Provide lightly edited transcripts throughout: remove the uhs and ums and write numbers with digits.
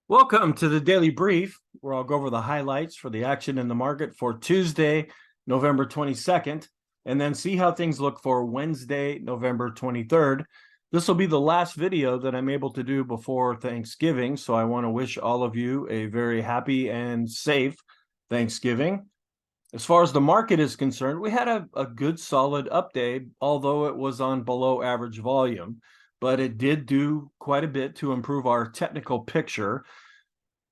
Welcome to the Daily Brief, where I'll go over the highlights for the action in the market for Tuesday, November 22nd, and then see how things look for Wednesday, November 23rd. This will be the last video that I'm able to do before Thanksgiving, so I want to wish all of you a very happy and safe Thanksgiving. As far as the market is concerned, we had a good solid up day, although it was on below average volume, but it did do quite a bit to improve our technical picture.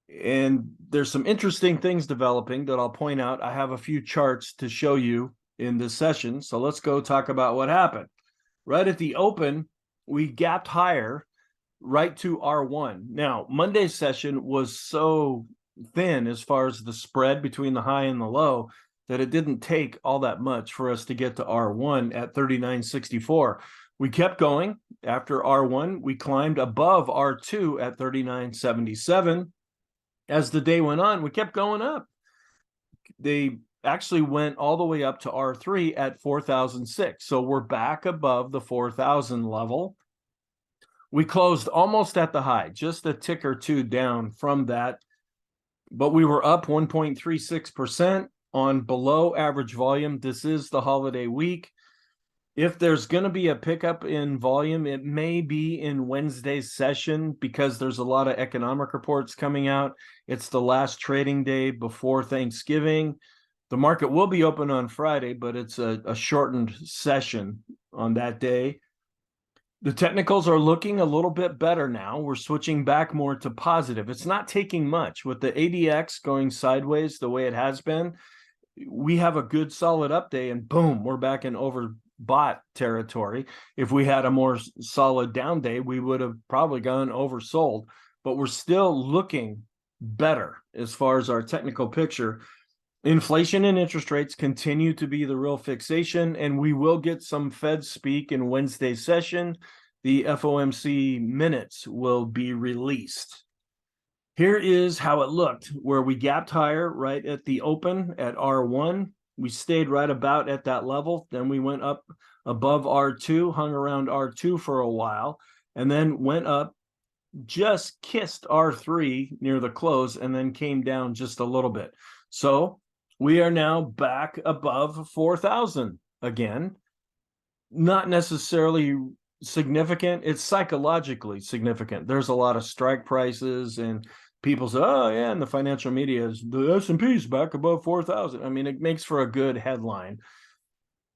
And there's some interesting things developing that I'll point out. I have a few charts to show you in this session. So let's go talk about what happened. Right at the open, we gapped higher right to R1. Now, Monday's session was so thin as far as the spread between the high and the low that it didn't take all that much for us to get to R1 at 39.64. We kept going. After R1, we climbed above R2 at 39.77. As the day went on, we kept going up. They actually went all the way up to R3 at 4,006. So we're back above the 4,000 level. We closed almost at the high, just a tick or two down from that, but we were up 1.36% on below average volume. This is the holiday week. If there's going to be a pickup in volume, it may be in Wednesday's session because there's a lot of economic reports coming out. It's the last trading day before Thanksgiving. The market will be open on Friday, but it's a shortened session on that day. The technicals are looking a little bit better now. We're switching back more to positive. It's not taking much. With the ADX going sideways the way it has been, we have a good solid up day and boom, we're back in overbought territory. If we had a more solid down day, we would have probably gone oversold, but we're still looking better as far as our technical picture. Inflation and interest rates continue to be the real fixation, and we will get some Fed speak in Wednesday's session. The FOMC minutes will be released. Here is how it looked, where we gapped higher right at the open at R1. We stayed right about at that level. Then we went up above R2, hung around R2 for a while, and then went up, just kissed R3 near the close, and then came down just a little bit. So we are now back above 4,000 again. Not necessarily significant. It's psychologically significant. There's a lot of strike prices and people say, oh yeah, and the financial media is the S&P is back above 4,000. I mean, it makes for a good headline.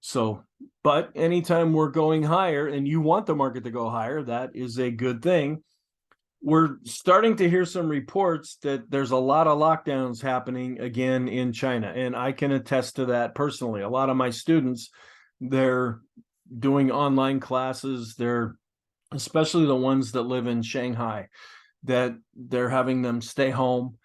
So, but anytime we're going higher and you want the market to go higher, that is a good thing. We're starting to hear some reports that there's a lot of lockdowns happening again in China, and I can attest to that personally. A lot of my students, they're doing online classes. They're especially the ones that live in Shanghai, that they're having them stay home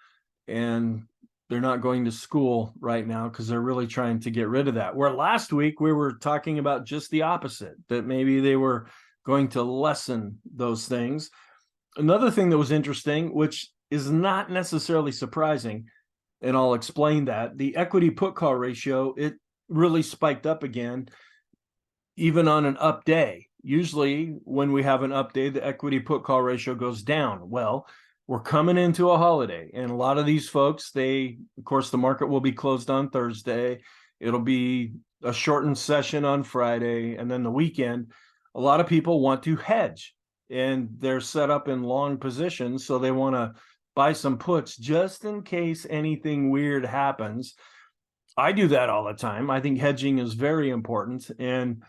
and they're not going to school right now because they're really trying to get rid of that. Where last week we were talking about just the opposite, that maybe they were going to lessen those things. Another thing that was interesting, which is not necessarily surprising, and I'll explain that, the equity put call ratio, it really spiked up again, even on an up day. Usually when we have an up day, the equity put call ratio goes down. Well, we're coming into a holiday, and a lot of these folks, of course, the market will be closed on Thursday. It'll be a shortened session on Friday, and then the weekend. A lot of people want to hedge, and they're set up in long positions, so they want to buy some puts just in case anything weird happens. I do that all the time. I think hedging is very important, and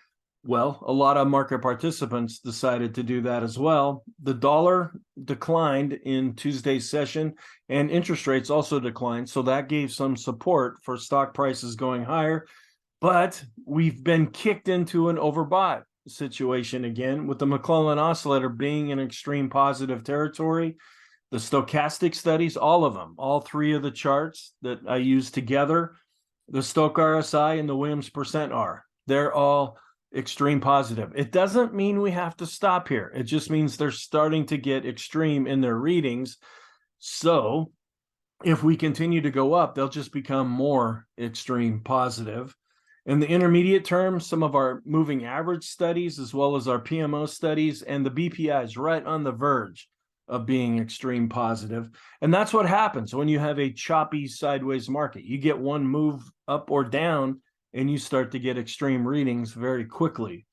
well, a lot of market participants decided to do that as well. The dollar declined in Tuesday's session, and interest rates also declined, so that gave some support for stock prices going higher. But we've been kicked into an overbought situation again, with the McClellan oscillator being in extreme positive territory. The stochastic studies, all of them, all three of the charts that I use together, the Stoch RSI and the Williams percent R, they're all extreme positive. It doesn't mean we have to stop here. It just means they're starting to get extreme in their readings. So if we continue to go up, they'll just become more extreme positive. In the intermediate term, some of our moving average studies, as well as our PMO studies and the BPI is right on the verge of being extreme positive. And that's what happens when you have a choppy sideways market. You get one move up or down and you start to get extreme readings very quickly.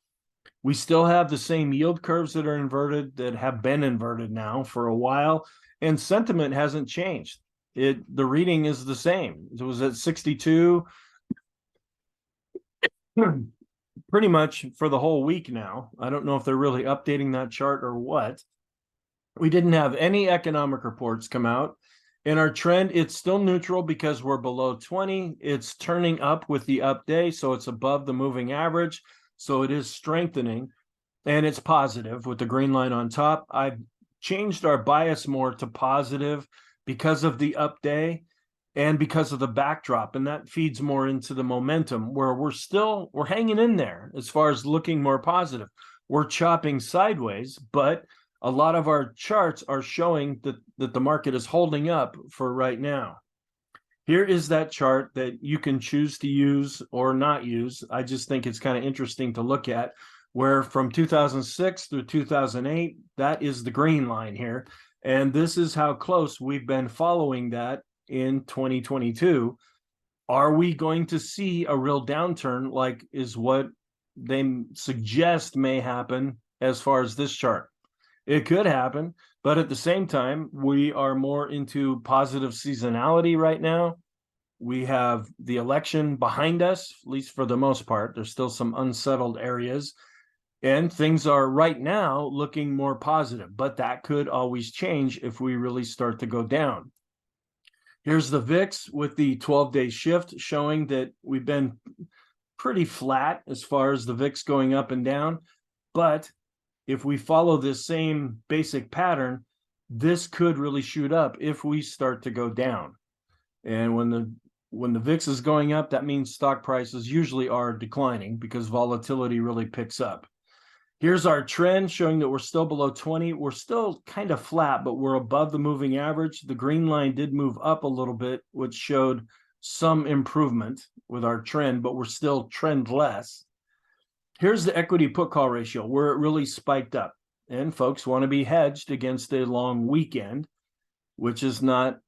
We still have the same yield curves that are inverted, that have been inverted now for a while, and sentiment hasn't changed. The reading is the same. It was at 62 pretty much for the whole week now. I don't know if they're really updating that chart or what. We didn't have any economic reports come out. In our trend, it's still neutral because we're below 20. It's turning up with the up day, so it's above the moving average. So it is strengthening, and it's positive with the green line on top. I've changed our bias more to positive because of the up day and because of the backdrop, and that feeds more into the momentum, where we're hanging in there as far as looking more positive. We're chopping sideways, but a lot of our charts are showing that the market is holding up for right now. Here is that chart that you can choose to use or not use. I just think it's kind of interesting to look at, where from 2006 through 2008, that is the green line here. And this is how close we've been following that in 2022. Are we going to see a real downturn, like is what they suggest may happen as far as this chart? It could happen, but at the same time, we are more into positive seasonality right now. We have the election behind us, at least for the most part. There's still some unsettled areas, and things are right now looking more positive, but that could always change if we really start to go down. Here's the VIX with the 12-day shift, showing that we've been pretty flat as far as the VIX going up and down, but if we follow this same basic pattern, this could really shoot up if we start to go down. And when the VIX is going up, that means stock prices usually are declining because volatility really picks up. Here's our trend showing that we're still below 20. We're still kind of flat, but we're above the moving average. The green line did move up a little bit, which showed some improvement with our trend, but we're still trendless. Here's the equity put call ratio, where it really spiked up. And folks want to be hedged against a long weekend, which is not,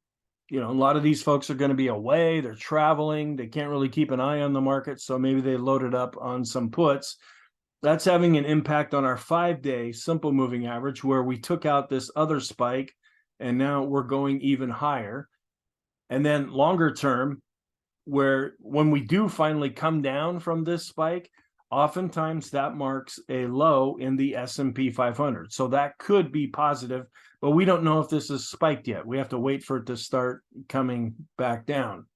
a lot of these folks are going to be away. They're traveling. They can't really keep an eye on the market. So maybe they loaded up on some puts. That's having an impact on our 5-day simple moving average, where we took out this other spike and now we're going even higher. And then longer term, where when we do finally come down from this spike, oftentimes that marks a low in the S&P 500. So that could be positive, but we don't know if this is spiked yet. We have to wait for it to start coming back down.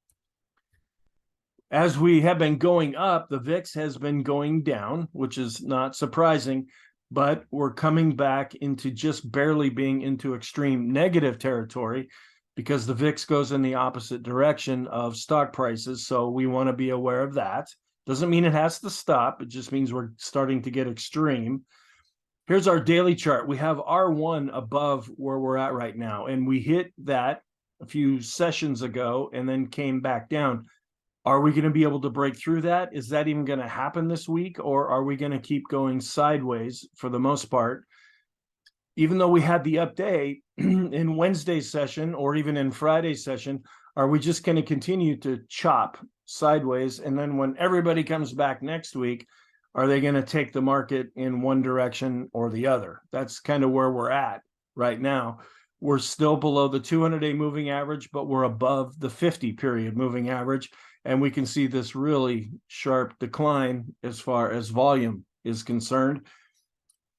As we have been going up, the VIX has been going down, which is not surprising, but we're coming back into just barely being into extreme negative territory because the VIX goes in the opposite direction of stock prices. So we want to be aware of that. Doesn't mean it has to stop. It just means we're starting to get extreme. Here's our daily chart. We have R1 above where we're at right now, and we hit that a few sessions ago and then came back down. Are we going to be able to break through that? Is that even going to happen this week, or are we going to keep going sideways for the most part? Even though we had the up day in Wednesday's session or even in Friday's session, are we just going to continue to chop sideways? And then when everybody comes back next week, are they going to take the market in one direction or the other? That's kind of where we're at right now. We're still below the 200-day moving average, but we're above the 50-period moving average. And we can see this really sharp decline as far as volume is concerned.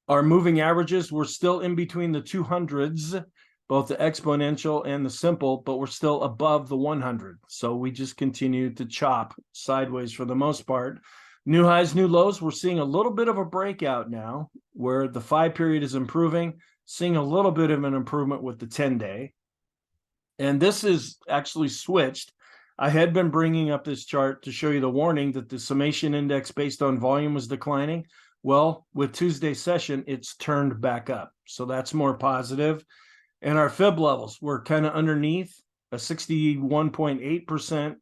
Our moving averages, we're still in between the 200s, both the exponential and the simple, but we're still above the 100. So we just continue to chop sideways for the most part. New highs, new lows, we're seeing a little bit of a breakout now where the 5-period is improving, seeing a little bit of an improvement with the 10-day. And this is actually switched. I had been bringing up this chart to show you the warning that the summation index based on volume was declining. Well, with Tuesday's session, it's turned back up. So that's more positive. And our fib levels, we're kind of underneath a 61.8%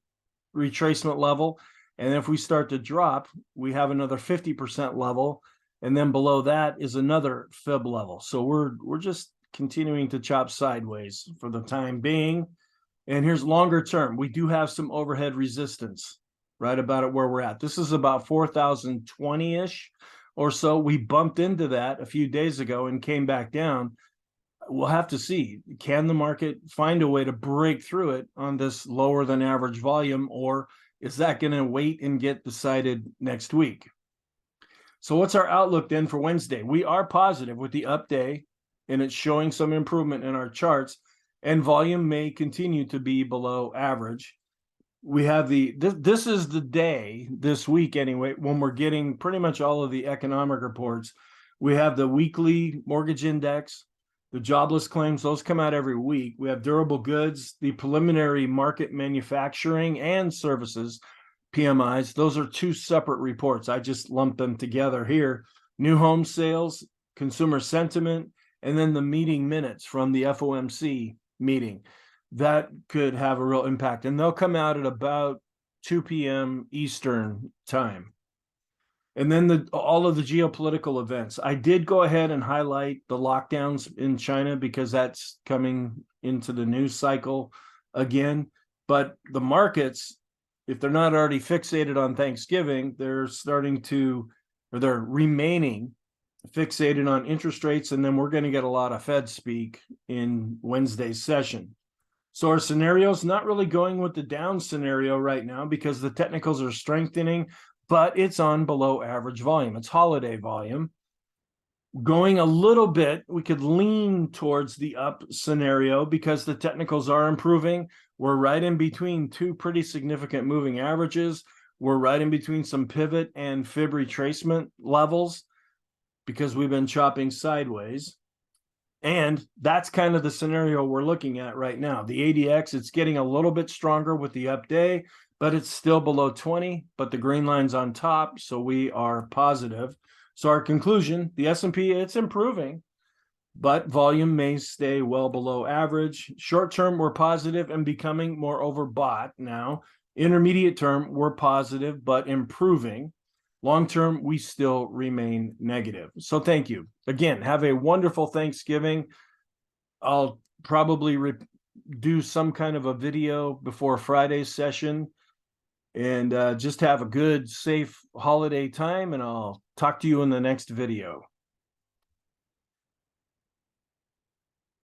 retracement level. And if we start to drop, we have another 50% level. And then below that is another fib level. So we're just continuing to chop sideways for the time being. And here's longer term. We do have some overhead resistance right about at where we're at. This is about 4,020-ish or so. We bumped into that a few days ago and came back down. We'll have to see. Can the market find a way to break through it on this lower than average volume, or is that going to wait and get decided next week? So what's our outlook then for Wednesday? We are positive with the up day, and it's showing some improvement in our charts, and volume may continue to be below average. We have this is the day this week anyway, when we're getting pretty much all of the economic reports. We have the weekly mortgage index, the jobless claims, those come out every week. We have durable goods, the preliminary market manufacturing and services, PMIs. Those are two separate reports. I just lumped them together here. New home sales, consumer sentiment, and then the meeting minutes from the FOMC meeting. That could have a real impact. And they'll come out at about 2 p.m. Eastern time. And then all of the geopolitical events. I did go ahead and highlight the lockdowns in China because that's coming into the news cycle again. But the markets, if they're not already fixated on Thanksgiving, they're remaining fixated on interest rates. And then we're going to get a lot of Fed speak in Wednesday's session. So our scenario's not really going with the down scenario right now because the technicals are strengthening, but it's on below average volume. It's holiday volume. Going a little bit, we could lean towards the up scenario because the technicals are improving. We're right in between two pretty significant moving averages. We're right in between some pivot and fib retracement levels because we've been chopping sideways. And that's kind of the scenario we're looking at right now. The ADX, it's getting a little bit stronger with the up day, but it's still below 20, but the green line's on top, so we are positive. So our conclusion, the S&P, it's improving, but volume may stay well below average. Short term, we're positive and becoming more overbought now. Intermediate term, we're positive, but improving. Long term, we still remain negative. So thank you. Again, have a wonderful Thanksgiving. I'll probably do some kind of a video before Friday's session. And just have a good, safe holiday time, and I'll talk to you in the next video.